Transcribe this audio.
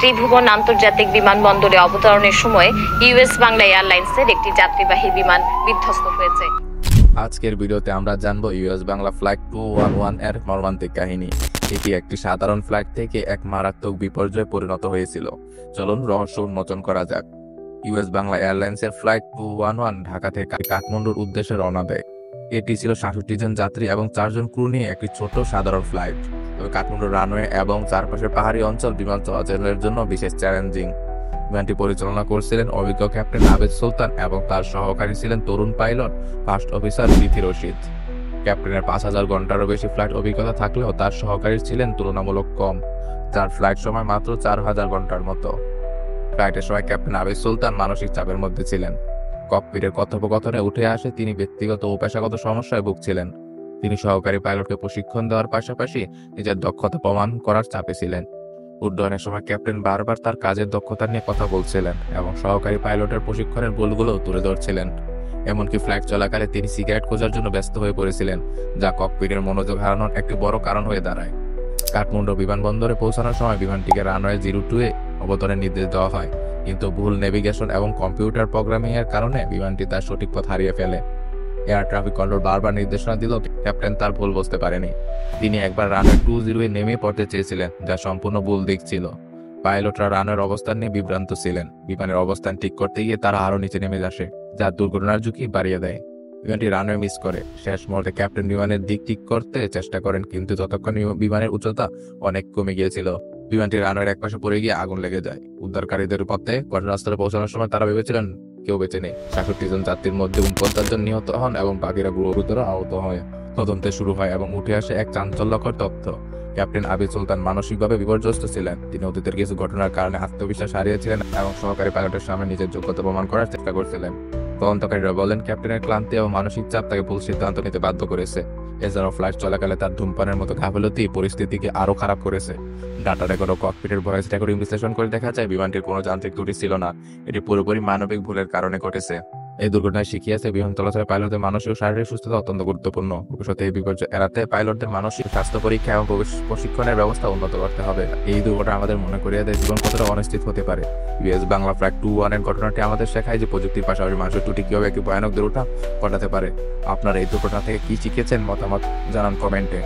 ত্রিভুবন আন্তর্জাতিক বিমানবন্দরে অবতরণের সময় ইউএস বাংলা এয়ারলাইন্সের একটি যাত্রীবাহী বিমান বিধ্বস্ত হয়েছে। আজকের ভিডিওতে আমরা জানবো ইউএস বাংলা ফ্লাইট 211 এর মর্মান্তিক কাহিনী। এটি একটি সাধারণ ফ্লাইট থেকে এক মারাত্মক বিপর্যয়ে পরিণত হয়েছিল। চলুন রহস্য উন্মোচন করা যাক। ইউএস বাংলা এয়ারলাইন্সের ফ্লাইট 211 ঢাকা থেকে কাঠমান্ডুর উদ্দেশ্যে রওনা দেয়। এটি ছিল ৬৭ জন যাত্রী এবং ৪ জন ক্রু নিয়ে একটি ছোট সাধারণ ফ্লাইট। তবে কাঠমান্ডুর রানওয়ে এবং চারপাশের পাহাড়ি অঞ্চল বিমান চলাচলের জন্য বিশেষ চ্যালেঞ্জিং। বিমানটি পরিচালনা করছিলেন অভিজ্ঞ ক্যাপ্টেন আবেদ সুলতান এবং তার সহকারী ছিলেন তরুণ pilot first officer Bithi Rashid. ক্যাপ্টেনের ৫,০০০ ঘন্টারও বেশি ফ্লাইট অভিজ্ঞতা থাকলেও তার সহকারী ছিলেন তুলনামূলক কম, যার ফ্লাইট সময় মাত্র ৪,০০০ ঘন্টার মতো। ফ্লাইটের সময় ক্যাপ্টেন আবেদ সুলতান মানসিক চাপের মধ্যে ছিলেন। ককপিটের কথোপকথনে উঠে আসে তিনি ব্যক্তিগত ও পেশাগত সমস্যায় ভুগছিলেন। তিনি সহকারী পাইলটকে প্রশিক্ষণ দেওয়ার পাশাপাশি নিজের দক্ষতা প্রমাণ করার চাপে ছিলেন। উড্ডয়নের সময় ক্যাপ্টেন বারবার তার কাজের দক্ষতা নিয়ে কথা বলছিলেন এবং সহকারী পাইলটের প্রশিক্ষণের ভুলগুলো তুলে ধরছিলেন। এমনকি ফ্লাইট চলাকালে তিনি সিগারেট খোঁজার জন্য ব্যস্ত হয়ে পড়েছিলেন, যা ককপিটের মনোযোগ হারানোর একটি বড় কারণ হয়ে দাঁড়ায়। কাঠমান্ডু বিমানবন্দরে পৌঁছানোর সময় বিমানটিকে রানওয়ে 02 এ অবতরণের নির্দেশ দেওয়া হয়, কিন্তু ভুল নেভিগেশন এবং কম্পিউটার প্রোগ্রামিং এর কারণে বিমানটি তার সঠিক পথ হারিয়ে ফেলে। এয়ার ট্রাফিক কন্ট্রোল বারবার নির্দেশনা দিলেও ক্যাপ্টেন তার ভুল বুঝতে পারেনি। তিনি একবার রানওয়ে 20 এ নেমে পড়তে চেয়েছিলেন, যা সম্পূর্ণ ভুল দিক ছিল। পাইলটরা রানওয়ের অবস্থান নিয়ে বিভ্রান্ত ছিলেন। বিমানের অবস্থান ঠিক করতে গিয়ে তারা আরো নিচে নেমে আসে, যা দুর্ঘটনার ঝুঁকি বাড়িয়ে দেয়। বিমানটি রানওয়ে মিস করে। শেষ মুহূর্তে ক্যাপ্টেন বিমানের দিক ঠিক করতে চেষ্টা করেন, কিন্তু ততক্ষণ বিমানের উচ্চতা অনেক কমে গিয়েছিল। বিমানটি রানওয়ের একপাশে পড়ে গিয়ে আগুন লেগে যায়। উদ্ধারকারীদের পথে ঘটনাস্থলে পৌঁছানোর সময় তারা ভেবেছিলেন কেউ বেঁচে নেই। ৬৭ জন যাত্রীর মধ্যে ৪৯ জন নিহত হন এবং বাকিরা গুরুতর আহত হয়। তদন্ত শুরু হয় এবং উঠে আসে এক চাঞ্চল্যকর তথ্য। ক্যাপ্টেন আবিদ সুলতান মানসিকভাবে বিপর্যস্ত ছিলেন। তিনি অতীতের কিছু ঘটনার কারণে আত্মবিশ্বাস হারিয়েছিলেন এবং সহকারী পাইলটের সামনে নিজের যোগ্যতা প্রমাণ করার চেষ্টা করছিলেন। তদন্তকারীরা বলেন ক্যাপ্টেনের ক্লান্তি এবং মানসিক চাপ তাকে ভুল সিদ্ধান্ত নিতে বাধ্য করেছে। এছাড়াও ফ্লাইট চলাকালে তার ধূমপানের মতো গাফিলতি পরিস্থিতিকে আরো খারাপ করেছে। ডাটা রেকর্ড ও ককপিটের ভয়েস রেকর্ডিং বিশ্লেষণ করে দেখা যায় বিমানটির কোনো যান্ত্রিক ত্রুটি ছিল না। এটি পুরোপুরি মানবিক ভুলের কারণে ঘটেছে। এই দুর্ঘটনায় শিখিয়েছে বিমান চলাচলে পাইলটদের মানসিক ও শারীরিক সুস্থতা অত্যন্ত গুরুত্বপূর্ণ। ভবিষ্যতে এই বিপর্যয় এড়াতে পাইলটদের মানসিক স্বাস্থ্য পরীক্ষা এবং প্রশিক্ষণের ব্যবস্থা উন্নত করতে হবে। এই দুর্ঘটনা আমাদের মনে করিয়ে দেয় জীবন কতটা অনিশ্চিত হতে পারে। ইউএস বাংলা ফ্লাইট 21 এর ঘটনাটি আমাদের শেখায় যে প্রযুক্তির পাশাপাশি মানুষের ত্রুটি কিভাবে একটি ভয়ানক দুর্ঘটনা ঘটাতে পারে। আপনারা এই দুর্ঘটনা থেকে কি শিখেছেন? মতামত জানান কমেন্টে।